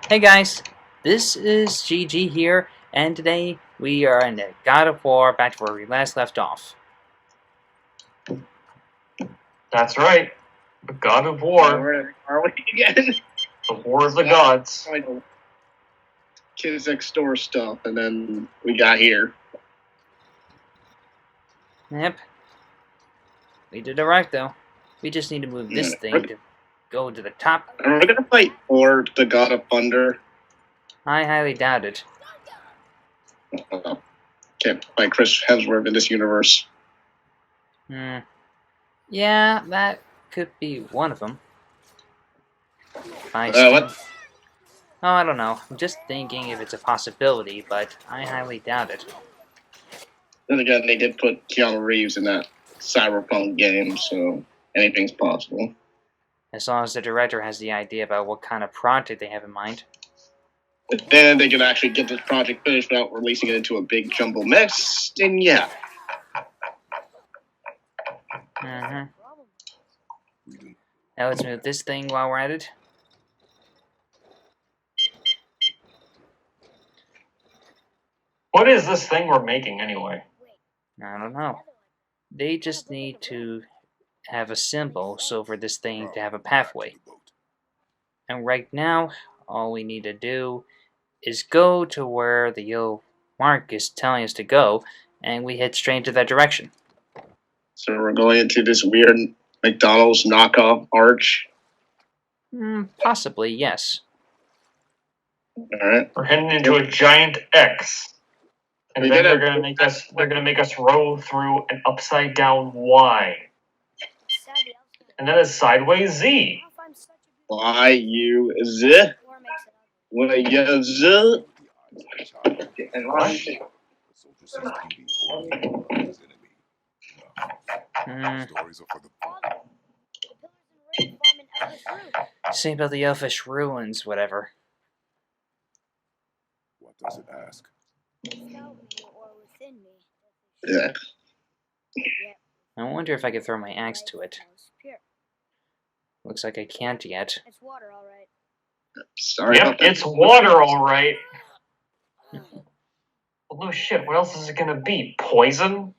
Hey guys, this is GG here, and today we are in the God of War, back to where we last left off. That's right. The God of War. Where are we again? The War of the Gods. Kids next door stuff, and then we got here. Yep. We did alright though. We just need to move this thing to go to the top. Are we gonna fight Thor, the God of Thunder? I highly doubt it. Can't fight Chris Hemsworth in this universe. Yeah, that could be one of them. What? Oh, I don't know. I'm just thinking if it's a possibility, but I highly doubt it. Then again, they did put Keanu Reeves in that cyberpunk game, so anything's possible. As long as the director has the idea about what kind of project they have in mind. But then they can actually get this project finished without releasing it into a big jumble mess, then yeah. Now let's move this thing while we're at it. What is this thing we're making anyway? I don't know. They just need to have a symbol so for this thing to have a pathway. And right now, all we need to do is go to where the yellow mark is telling us to go, and we head straight into that direction. So we're going into this weird McDonald's knockoff arch? Possibly, yes. Alright. We're heading into a giant X. And then they're gonna make us row through an upside down Y. And then a sideways Z. Y-U-Z? Y-U-Z? Say about the elfish ruins, whatever. What does it ask? Yeah. I wonder if I could throw my axe to it. Looks like I can't yet. It's water, all right. Sorry. Yep, it's water, all right. Well, no shit. What else is it gonna be? Poison?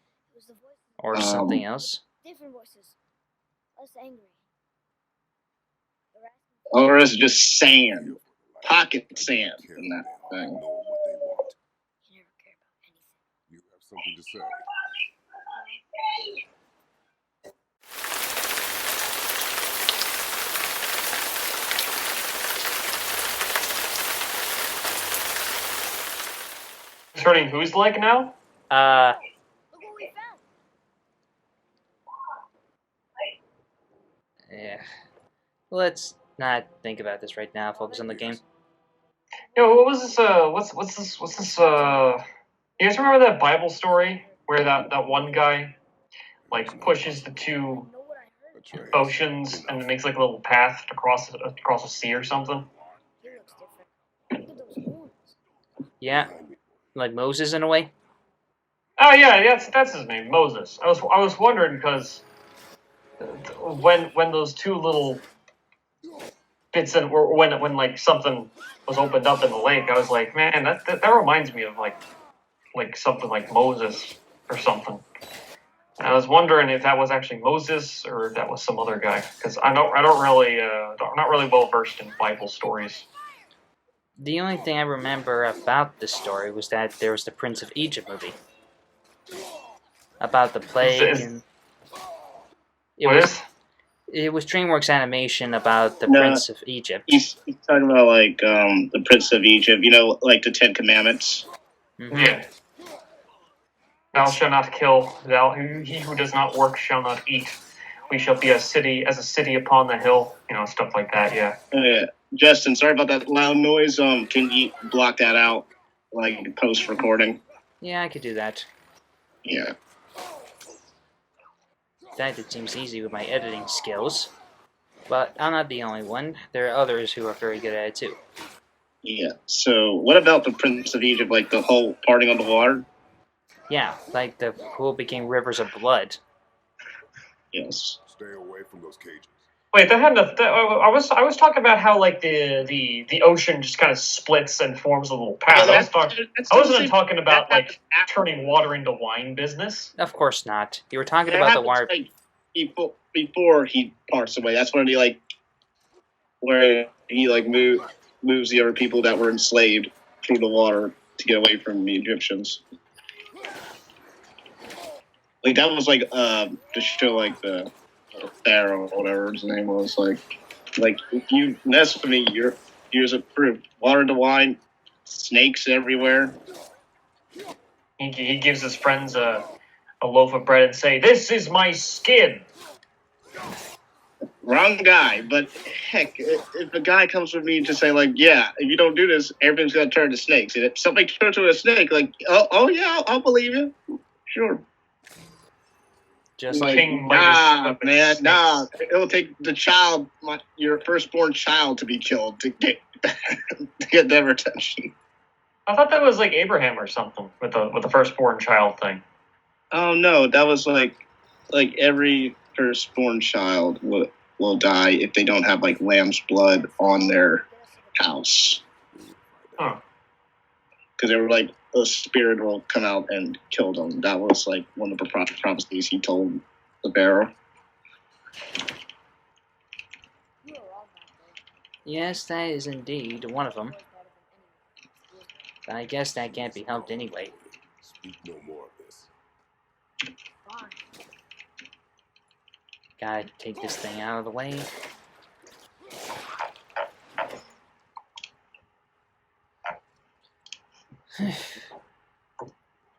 Or something else? Different voices. Less angry. Or is it just sand? Pocket sand in that thing. Know what they want. You never care about anything. You have something to say. It's hurting whose leg now? Look what we found. Yeah. Let's not think about this right now. Focus on the game. Yo, what was this? What's this? You guys remember that Bible story where that one guy like pushes the two oceans and it makes like a little path across a sea or something? He looks different. Look at those horns. Yeah. Like Moses in a way? Oh yeah, that's his name, Moses. I was wondering because when those two little bits in when like something was opened up in the lake, I was like, man, that reminds me of like something like Moses or something. And I was wondering if that was actually Moses or if that was some other guy because I'm not really well versed in Bible stories. The only thing I remember about this story was that there was the Prince of Egypt movie. About the plague and... It was DreamWorks animation about the Prince of Egypt. He's talking about like the Prince of Egypt, you know, like the Ten Commandments. Mm-hmm. Yeah. Thou shalt not kill. He who does not work shall not eat. We shall be as a city upon the hill. You know, stuff like that. Yeah. Justin, sorry about that loud noise. Can you block that out, like post recording? Yeah, I could do that. Yeah. That it seems easy with my editing skills. But I'm not the only one. There are others who are very good at it too. Yeah. So, what about the Prince of Egypt? Like the whole parting on the water? Yeah, like the pool became rivers of blood. Yes. Stay away from those cages. Wait, that had nothing. I was talking about how like the ocean just kind of splits and forms a little path. Yeah, I wasn't talking about like turning water into wine business. Of course not. You were talking That about the happens War. like before he parts away. That's when he like where he like moves the other people that were enslaved through the water to get away from the Egyptians. Like that was like to show like the Pharaoh or whatever his name was like if you mess with me, here's a proof. Water to wine, snakes everywhere. He gives his friends a loaf of bread and say, "This is my skin." Wrong guy, but heck, if a guy comes with me to say like, yeah, if you don't do this, everything's gonna turn to snakes. And if somebody turns to a snake, like, oh yeah, I'll believe you, sure. Just Like, King nah, Midas man, snakes. nah. It'll take the child, your firstborn child, to be killed to get to get their attention. I thought that was like Abraham or something with the firstborn child thing. Oh no, that was like every firstborn child will die if they don't have like lamb's blood on their house. Huh. Because they were like a spirit will come out and kill them. That was like one of the prophecies he told the Pharaoh. You were wrong back then. yes, that is indeed one of them. But I guess that can't be helped anyway. Speak no more of this. Fine. Gotta take this thing out of the way.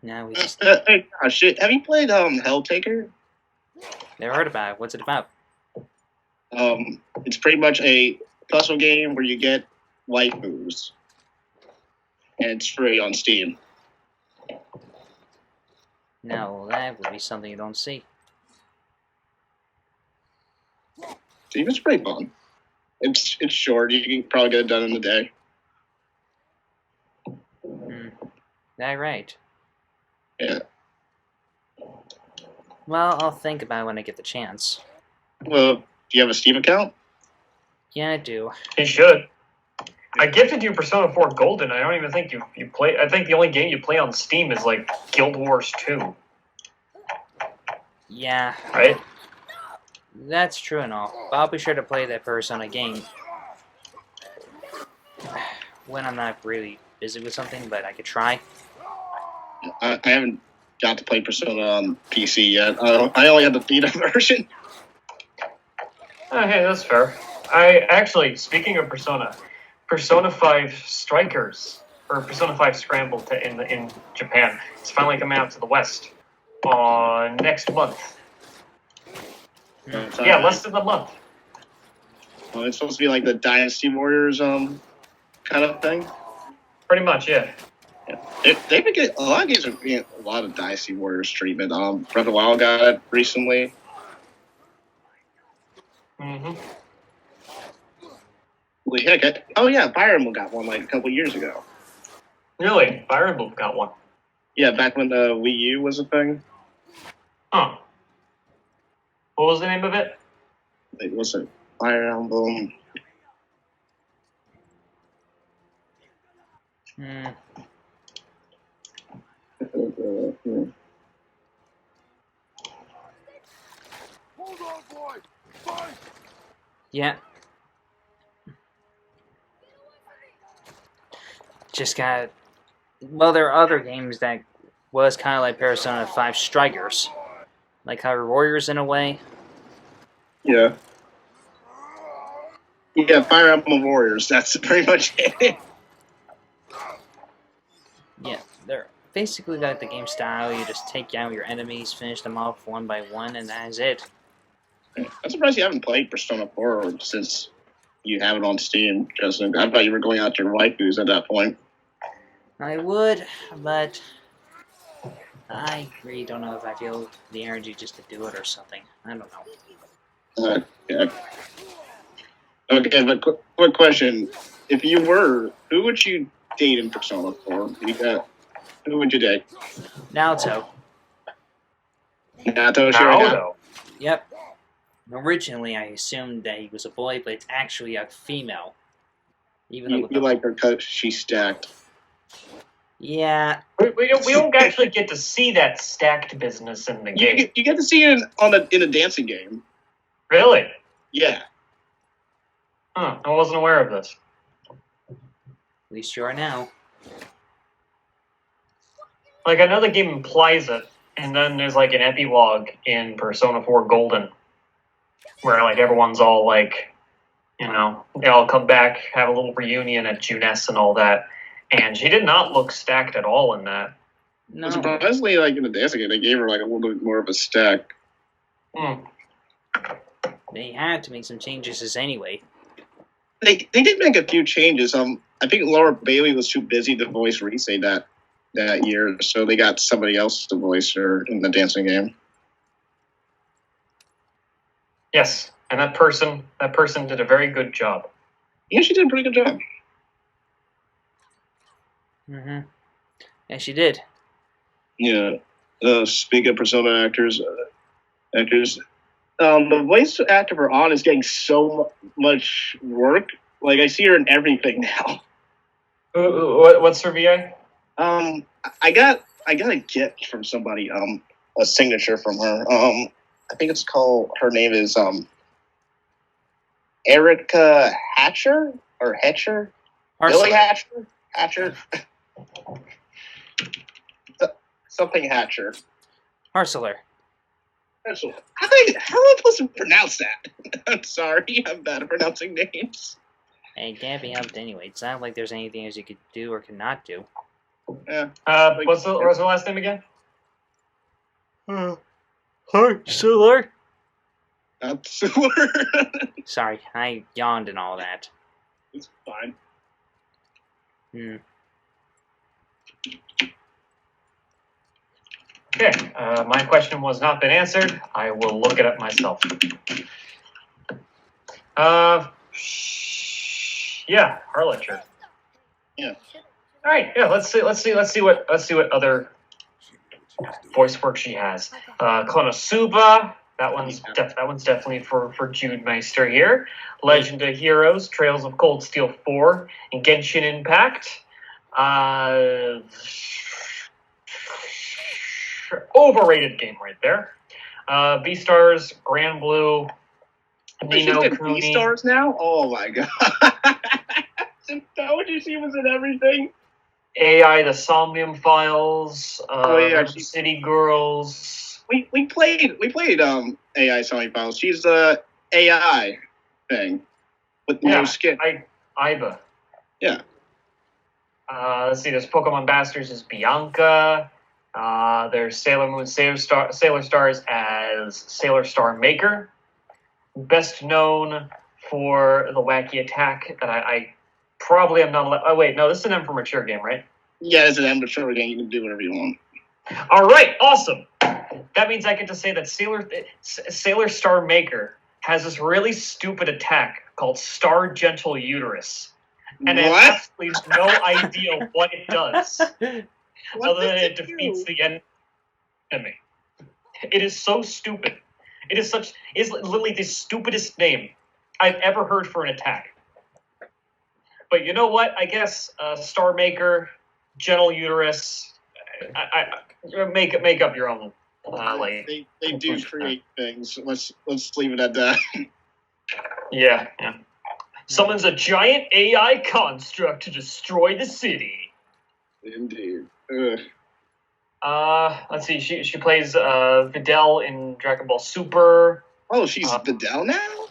Now we just Hey, shit. Have you played Helltaker? never heard about it. What's it about? It's pretty much a puzzle game where you get waifus, and it's free on Steam. No, that would be something you don't see. Steam is pretty fun. It's short. You can probably get it done in a day. That right. Yeah. Well, I'll think about it when I get the chance. Well, do you have a Steam account? Yeah, I do. He should. I gifted you Persona 4 Golden. I don't even think you play. I think the only game you play on Steam is like Guild Wars 2, Yeah, right? that's true and all. But I'll be sure to play that Persona game when I'm not really busy with something, but I could try. I haven't got to play Persona on PC yet. I only have the beta version. Hey, that's fair. I actually, speaking of Persona, Persona 5 Strikers or Persona 5 Scramble in Japan, it's finally coming out to the West next month. Yeah, less than a month. Well, it's supposed to be like the Dynasty Warriors kind of thing. Pretty much, yeah. They've been getting a lot of games are getting a lot of Dynasty Warriors treatment. Breath of the Wild got it recently. Mm-hmm. Like, heck, oh yeah, Fire Emblem got one like a couple years ago. Really? Fire Emblem got one. Yeah, back when the Wii U was a thing. Huh. What was the name of it? It wasn't Fire Emblem. Hmm. Hold on, boy! Fight! Yeah. Just got. Well, there are other games that was kind of like Persona 5 Strikers, like how Warriors in a way. Yeah. Yeah, Fire Emblem Warriors. That's pretty much it. Yeah, they're basically like the game style. You just take out your enemies, finish them off one by one, and that is it. I'm surprised you haven't played Persona 4 since you have it on Steam, Justin. I thought you were going out to your waifus at that point. I would, but I really don't know if I feel the energy just to do it or something. I don't know. Yeah. Okay, but quick question. If you were, who would you date in Persona 4? Who would you date? Naruto. Nato, sure. Naruto. Yep. Originally, I assumed that he was a boy, but it's actually a female. Even though You like her because she's stacked. yeah, We don't actually get to see that stacked business in the game. You get to see it in a dancing game. Really? Yeah. Huh, I wasn't aware of this. at least you are now. Like, I know the game implies it, and then there's like an epilogue in Persona 4 Golden, where like everyone's all like, you know, they all come back, have a little reunion at Juness and all that. And she did not look stacked at all in that. No, Surprisingly, like in the dancing game, they gave her like a little bit more of a stack. Hmm. they had to make some changes anyway. They did make a few changes. I think Laura Bailey was too busy to voice Rise that year, so they got somebody else to voice her in the dancing game. Yes, and that person did a very good job. Yeah, she did a pretty good job. Mm-hmm. Yeah, she did. Yeah. Speaking of Persona actors, the voice actor for On is getting so much work. Like, I see her in everything now. What's her VA? I got a gift from somebody. A signature from her. I think it's called. Her name is Erica Hatcher or Hatcher. Billy Hatcher. Something Hatcher. Harseler. How am I supposed to pronounce that? I'm sorry, I'm bad at pronouncing names. Hey, it can't be helped anyway. It's not like there's anything else you could do or cannot do. Yeah. What's her last name again? Harseler? That's Sorry, I yawned and all that. It's fine. Okay, my question was not been answered. I will look it up myself. Yeah, Harlotry. Yeah. All right, yeah. Let's see what other voice work she has. Konosuba. That one's definitely for Jude Meister here. Legend of Heroes, Trails of Cold Steel 4, and Genshin Impact. Overrated game right there. Beastars, Grand Blue, Nino Kuni. Beastars now? Oh my god. How would you see was in everything? AI, the Somnium Files, City Girls. We played AI Sony Files. She's the AI thing with no skin. Iba. Yeah. Let's see. There's Pokemon Bastards as Bianca. There's Sailor Moon, Sailor Stars as Sailor Star Maker. Best known for the wacky attack that I probably am not allowed. Oh wait, no, this is an M for Mature game, right? Yeah, it's an amateur game. You can do whatever you want. All right, awesome. That means I get to say that Sailor Star Maker has this really stupid attack called Star Gentle Uterus. And I have absolutely no idea what it does. Other than it defeats the enemy. It is so stupid. It's literally the stupidest name I've ever heard for an attack. But you know what? I guess Star Maker, Gentle Uterus, make up your own. They do create things. Let's leave it at that. Yeah. Summons a giant AI construct to destroy the city. Indeed. Let's see. She plays Videl in Dragon Ball Super. Oh, she's Videl now?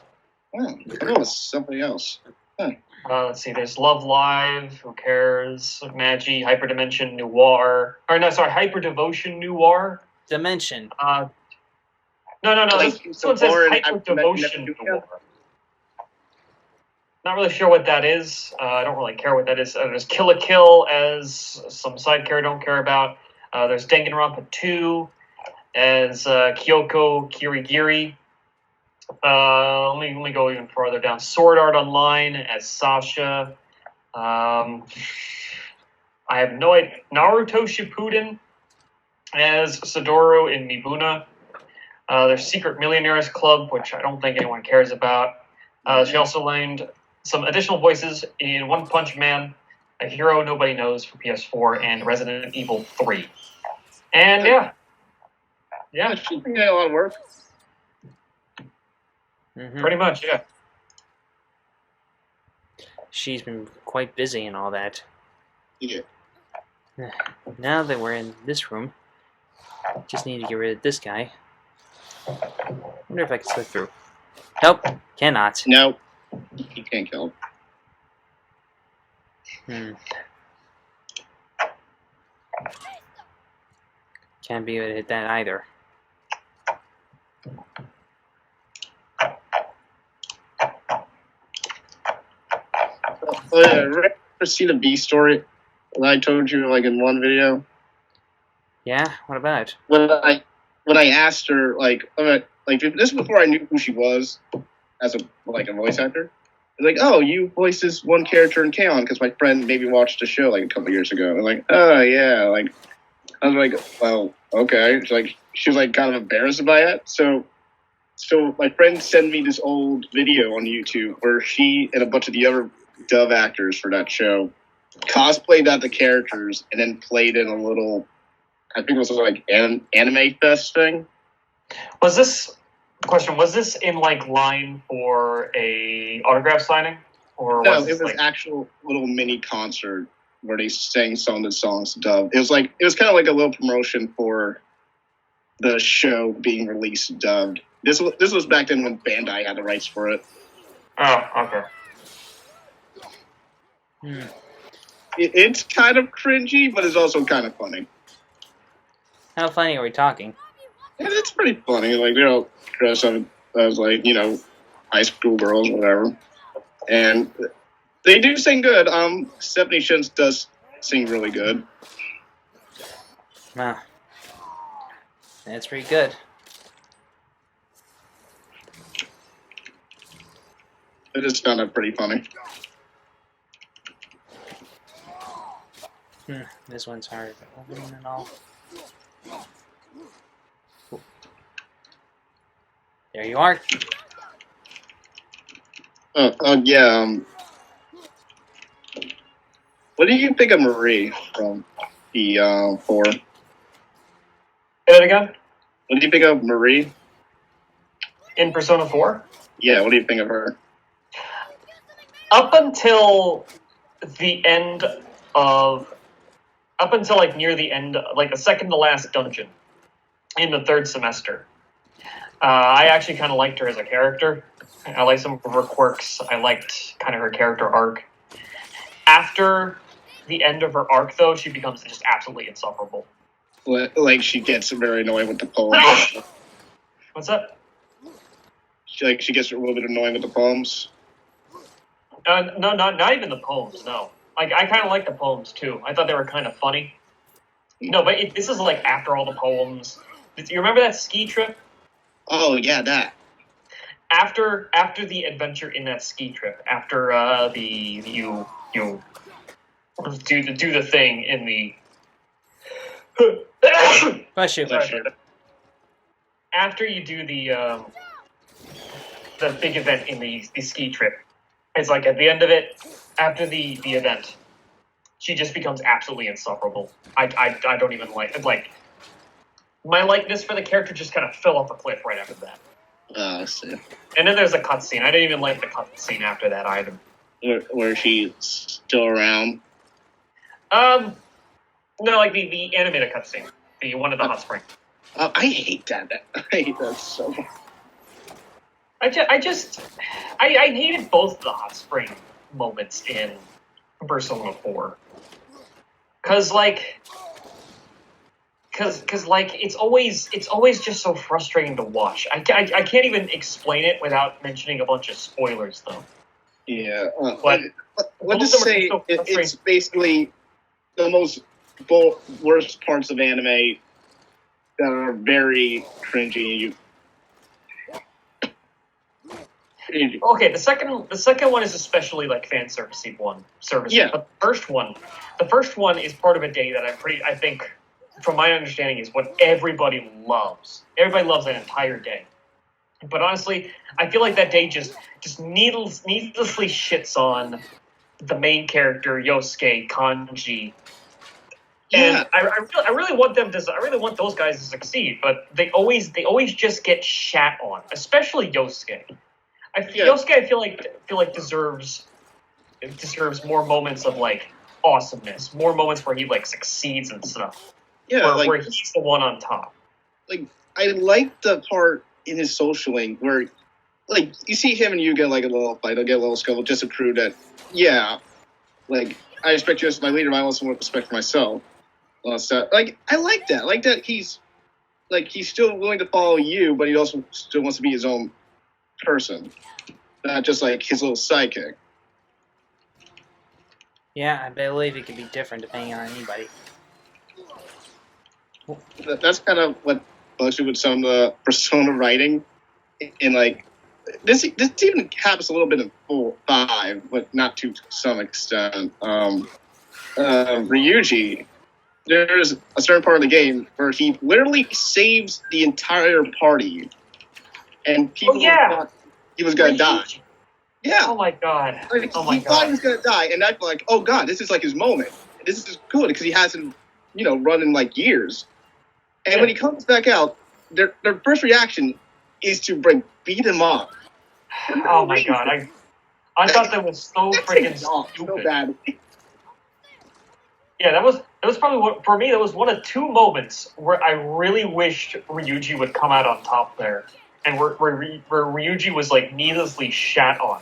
Oh, I thought it was somebody else. Huh. Let's see. There's Love Live. Who cares? Magi, Hyperdimension Noir. Hyper Devotion Noir. Dimension. No. This one says Hyper Devotion Noir. Not really sure what that is. I don't really care what that is. There's Kill a Kill as some side character I don't care about. There's Danganronpa 2 as Kyoko Kirigiri. Let me go even farther down. Sword Art Online as Sasha. I have no idea. Naruto Shippuden as Sadaru in Mibuna. There's Secret Millionaires Club, which I don't think anyone cares about. She also learned some additional voices in One Punch Man, A Hero Nobody Knows for PS4, and Resident Evil 3. And yeah, She's been getting a lot of work. pretty much, yeah. She's been quite busy and all that. Yeah. Now that we're in this room, just need to get rid of this guy. Wonder if I can slip through. Nope, cannot. No, you can't kill him. Can't be able to hit that either. Oh, yeah, ever see the B story that I told you like in one video? Yeah, what about it? When I asked her like this is before I knew who she was as a voice actor. I was like, oh, you voiced this one character in K-On! Because my friend maybe watched the show like a couple years ago. And I'm like, oh yeah, like I was like, well, okay. She was like kind of embarrassed by it. So my friend sent me this old video on YouTube where she and a bunch of the other dub actors for that show cosplayed out the characters and then played in a little, I think it was like anime fest thing. Was this in like line for a autograph signing, or No, was it was actual little mini concert where they sang some of the songs dubbed. It was kind of like a little promotion for the show being released dubbed. This was back then when Bandai had the rights for it. Oh, okay. It's kind of cringy, but it's also kind of funny. How funny are we talking? And it's pretty funny. Like, they're all dressed up as, like, high school girls, whatever. And they do sing good. Stephanie Shins does sing really good. Wow. That's pretty good. It is kind of pretty funny. This one's hard to open and all. Cool. There you are. Yeah. What do you think of Marie from the 4? Say that again? What do you think of Marie? In Persona 4? Yeah, what do you think of her? Up until like near the end, like the second to last dungeon in the third semester, I actually kind of liked her as a character. I liked some of her quirks. I liked kind of her character arc. After the end of her arc, though, she becomes just absolutely insufferable. Like, she gets very annoying with the poems. What's up? She gets a little bit annoying with the poems. No, not even the poems, no. Like, I kind of like the poems, too. I thought they were kind of funny. No, but this is, like, after all the poems. Do you remember that ski trip? Oh, yeah, that. After the adventure in that ski trip, after you do the thing in the... Bless you. Sorry. After you do the big event in the ski trip, it's like at the end of it, after the event, she just becomes absolutely insufferable. I don't even like it. Like, my likeness for the character just kind of fell off a cliff right after that. I see. And then there's a cutscene. I didn't even like the cutscene after that either. Where she's still around? No, like the animated cutscene. The one at the hot spring. I hate that. I hate that so much. I hated both the hot spring moments in Persona 4. Cause it's always just so frustrating to watch. I can't even explain it without mentioning a bunch of spoilers, though. Yeah. But let's just say it's basically the most worst parts of anime that are very cringy. Okay, the second one is especially like fan servicey one. Yeah. But the first one is part of a day that I think from my understanding, is what everybody loves. Everybody loves that entire day. But honestly, I feel like that day just needlessly shits on the main character, Yosuke, Kanji. Yeah, And I really want them to. I really want those guys to succeed, but they always just get shat on, especially Yosuke. Yeah. Yosuke, I feel like deserves more moments of like awesomeness, more moments where he like succeeds and stuff, yeah, where he's the one on top. like I like the part in his social link where, like, you see him and you get like a little fight, they'll get a little scuffle just to prove that, yeah, like I respect you as my leader, but I also want respect for myself. Like, I like that. I like that he's still willing to follow you, but he also still wants to be his own person, not just like his little sidekick. Yeah, I believe it could be different depending on anybody. That's kind of what bugs me with some of the Persona writing, and like this even happens a little bit in 4-5, but not to some extent. Ryuji, there's a certain part of the game where he literally saves the entire party, and people thought he was gonna die. Yeah. Oh my god. Like, Oh my he thought he god. was gonna die, and I'm like, oh god, this is like his moment. This is good because he hasn't, run in like years. And when he comes back out, their first reaction is to beat him up. Oh my god. I thought that was so freaking so stupid. bad. Yeah, that was probably for me. That was one of two moments where I really wished Ryuji would come out on top there, and where Ryuji was like needlessly shat on.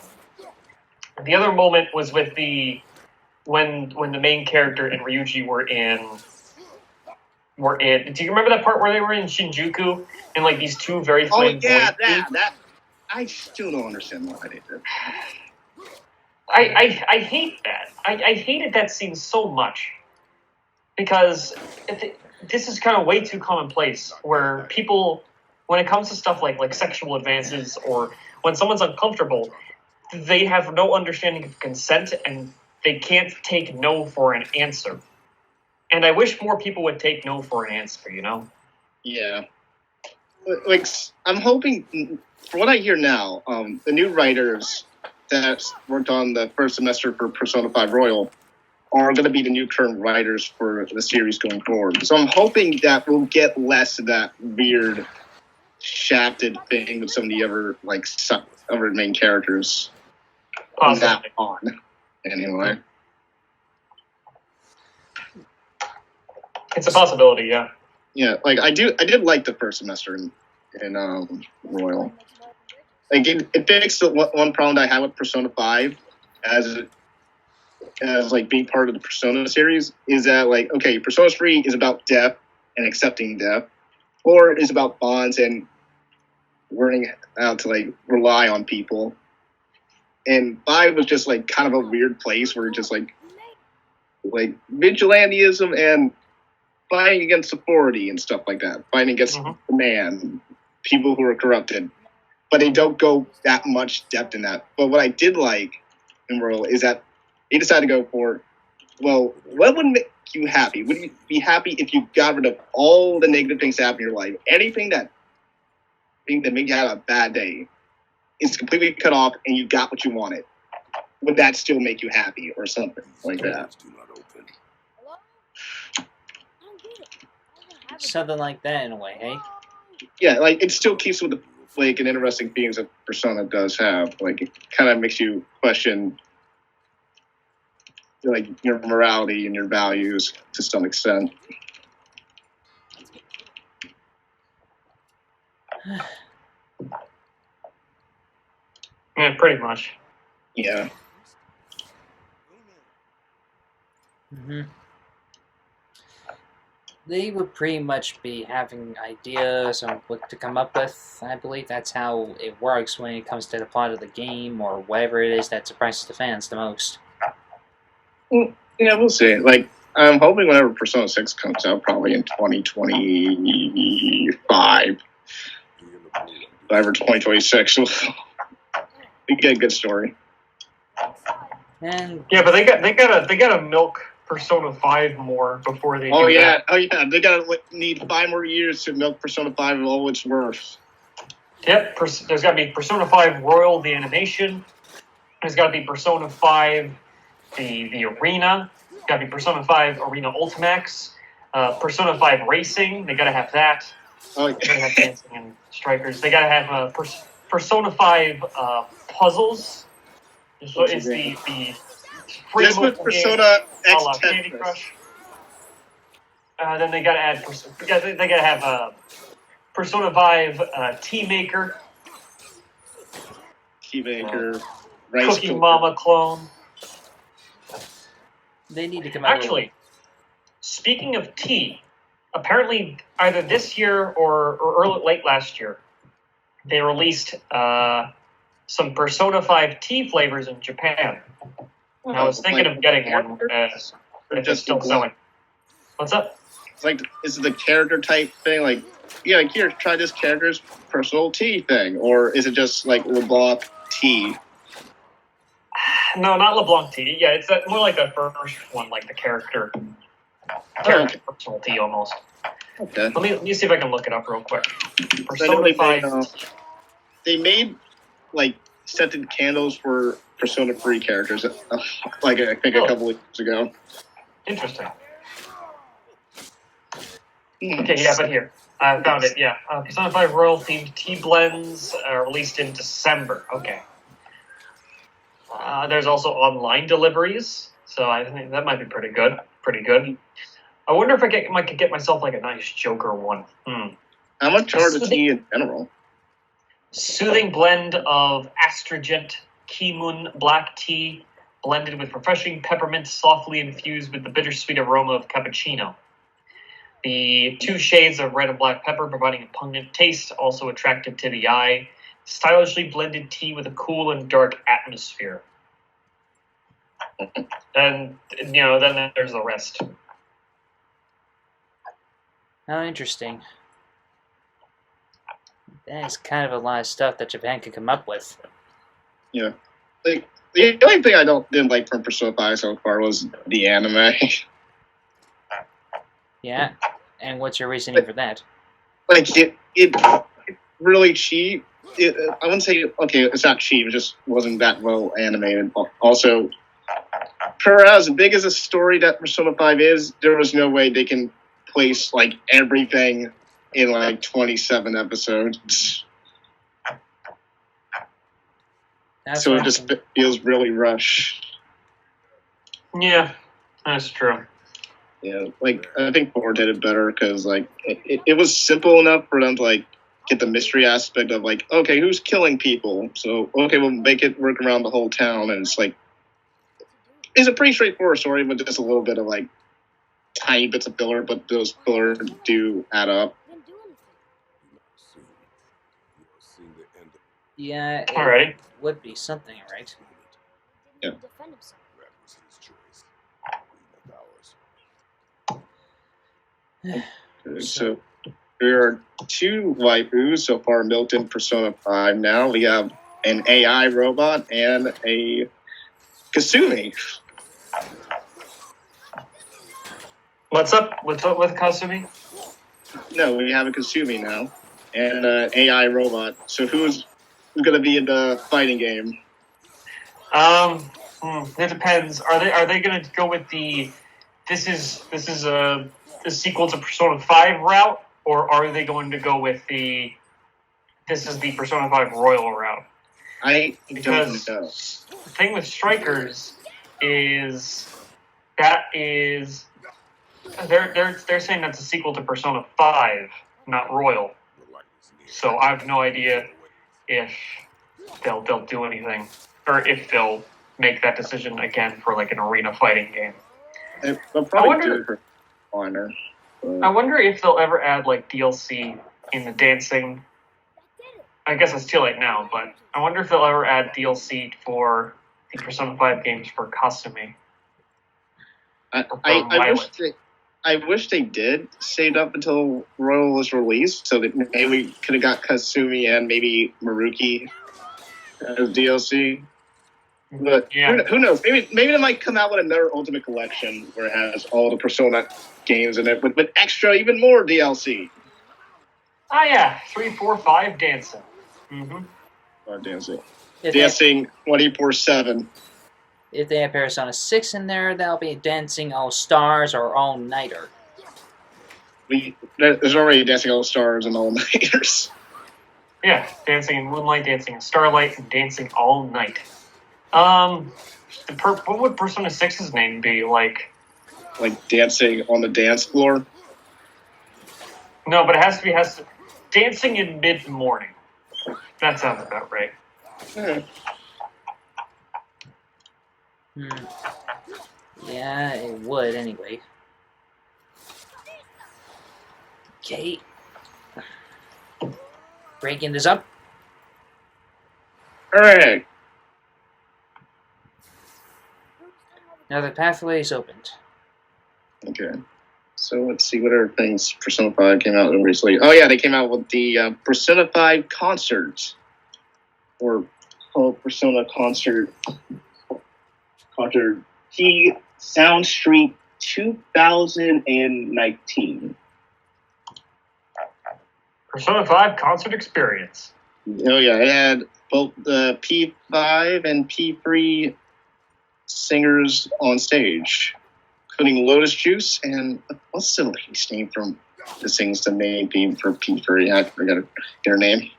The other moment was with when the main character and Ryuji were in. Do you remember that part where they were in Shinjuku and like these two very flamboyant? That I still don't understand why they did. I hate that. I hated that scene so much because this is kind of way too commonplace. Where people, when it comes to stuff like sexual advances or when someone's uncomfortable, they have no understanding of consent and they can't take no for an answer. And I wish more people would take no for an answer, Yeah. Like, I'm hoping, for what I hear now, the new writers that worked on the first semester for Persona 5 Royal are going to be the new current writers for the series going forward. So I'm hoping that we'll get less of that weird, shafted thing with some of the other main characters. From that on, anyway. It's a possibility, yeah. Yeah, like I did like the first semester in Royal. Like it fixed the one problem that I had with Persona 5 as like being part of the Persona series is that like, okay, Persona 3 is about death and accepting death, or is about bonds and learning how to like rely on people. And 5 was just like kind of a weird place where just like vigilantism and fighting against authority and stuff like that, fighting against the man, people who are corrupted. But they don't go that much depth in that. But what I did like in Royal is that they decided to go for, well, what would make you happy? Would you be happy if you got rid of all the negative things that happen in your life? Anything that made you have a bad day is completely cut off and you got what you wanted. Would that still make you happy or something like that? Something like that in a way, hey? Yeah, like it still keeps with the like an interesting themes that Persona does have. Like it kind of makes you question like your morality and your values to some extent. Yeah, pretty much. Yeah. Mm-hmm. They would pretty much be having ideas on what to come up with. I believe that's how it works when it comes to the plot of the game or whatever it is that surprises the fans the most. Yeah, we'll see. Like, I'm hoping whenever Persona 6 comes out, probably in 2025, whatever 2026, we'll get a good story. And yeah, but they gotta milk Persona 5 more before they Oh do yeah, that. oh yeah. They gotta need 5 more years to milk Persona 5 of all its worth. Yep, there's got to be Persona 5 Royal, the animation. There's got to be Persona 5, the arena. Got to be Persona 5 Arena Ultimax. Persona 5 Racing, they got to have that. Oh, They got to have Dancing and Strikers. They got to have Persona 5 Puzzles. So it's the free this was mobile game Persona a X la Candy Tetris. Crush. Then they got to add. They got to have Persona 5 Tea Maker, Keymaker, Rice Cookie Cooker. Mama clone. They need to come out Actually, speaking of tea, apparently either this year or late last year, they released some Persona 5 tea flavors in Japan. And I was thinking of getting one if it's still selling. What's up? It's like, is it the character type thing? Like, yeah, like, here, try this character's personal tea thing. Or is it just like LeBlanc tea? No, not LeBlanc tea. Yeah, it's more like the first one, like the character personal tea almost. Okay. Let me see if I can look it up real quick. I know Persona 5. they made like scented candles for Persona 3 characters, like I think a couple of years ago. Interesting. Okay, yeah, but here. I found it, yeah. Persona 5 Royal themed tea blends released in December. Okay. There's also online deliveries, so I think that might be pretty good. Pretty good. I wonder if I could get myself like a nice Joker one. How much are the tea in general? Soothing blend of astringent Kimun black tea blended with refreshing peppermint, softly infused with the bittersweet aroma of cappuccino. The 2 shades of red and black pepper providing a pungent taste, also attractive to the eye. Stylishly blended tea with a cool and dark atmosphere. And, then there's the rest. How interesting. That's kind of a lot of stuff that Japan could come up with. Yeah. Like, the only thing I didn't like from Persona 5 so far was the anime. Yeah? And what's your reasoning for that? Like, it really cheap. I wouldn't say, okay, it's not cheap, it just wasn't that well animated. Also, for as big as a story that Persona 5 is, there was no way they can place, like, everything in, like, 27 episodes. So it just feels really rushed. Yeah, that's true. Yeah, like, I think 4 did it better because, like, it was simple enough for them to, like, get the mystery aspect of, like, okay, who's killing people? So, okay, we'll make it work around the whole town. And it's, like, it's a pretty straightforward story, but just a little bit of, like, tiny bits of filler, but those fillers do add up. Yeah, it Alrighty. would be something, right? Yeah. So there are 2 waifus so far built in Persona 5 now. We have an AI robot and a Kasumi. What's up with Kasumi? No, we have a Kasumi now and an AI robot. So who's going to be in the fighting game? It depends. Are they going to go with the this is a sequel to Persona 5 route, or are they going to go with this is the Persona 5 Royal route? I Because don't know. the thing with Strikers is they're saying that's a sequel to Persona 5, not Royal. So I have no idea if they'll do anything, or if they'll make that decision again for like an arena fighting game. They'll probably do it for honor. I wonder if they'll ever add like DLC in the dancing. I guess it's too late now, but I wonder if they'll ever add DLC for the Persona 5 games for Kasumi. I wish they did save up until Royal was released, so that maybe we could have got Kasumi and maybe Maruki as DLC. But Yeah. who knows? Maybe they might come out with another Ultimate Collection where it has all the Persona games in it, with extra, even more DLC. Ah, yeah. 3, 4, 5 dancing. Mm-hmm. Dancing. If they, Dancing 24/7. if they have Persona 6 in there, that'll be Dancing All Stars or All Nighter. There's already Dancing All Stars and All Nighters. Yeah, dancing in moonlight, dancing in starlight, and dancing all night. What would Persona 6's name be? Like Dancing on the dance floor. no, but it has to dancing in mid morning. That sounds about right. Yeah, it would anyway. Okay. Breaking this up. Alright. Now the pathway is opened. Okay. So let's see what other things Persona 5 came out recently. Oh yeah, they came out with the Persona 5 concert. Or Persona Concert T Sound Street 2019. Persona 5 concert experience. Oh yeah, it had both the P5 and P3 singers on stage, including Lotus Juice and what's the lady's name from the sings the main theme for P3? I forgot her name.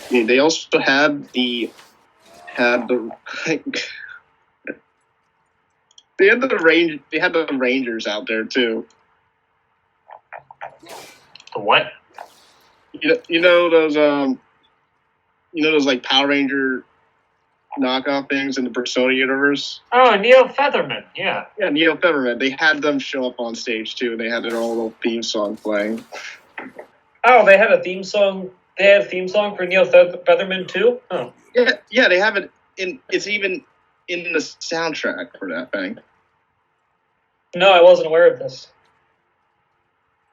Yeah, they also had the they had the Rangers out there too. The what? You know those like Power Ranger knockoff things in the Persona universe? Oh, Neo Featherman. Yeah. Yeah, Neo Featherman. They had them show up on stage too, and they had their own little theme song playing. Oh, they had a theme song. They had a theme song for Neo Featherman too. Oh. Yeah, they have it in. It's even in the soundtrack for that thing. No, I wasn't aware of this.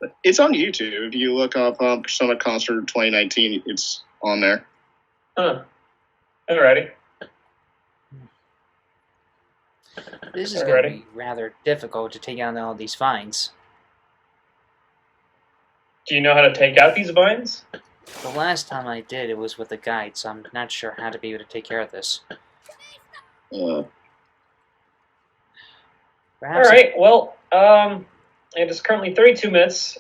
But it's on YouTube. If you look up Persona Concert 2019, it's on there. Huh. Alrighty. This is going to be rather difficult to take out all these vines. Do you know how to take out these vines? The last time I did, it was with a guide, so I'm not sure how to be able to take care of this. Alright, well, it is currently 32 minutes.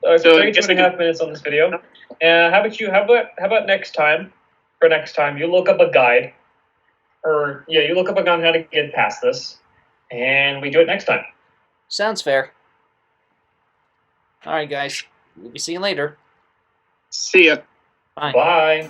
So 32 and a half minutes on this video. How about next time? For next time, you look up a guide. You look up a guide on how to get past this. And we do it next time. Sounds fair. Alright guys, we'll be seeing you later. See ya. Bye. Bye.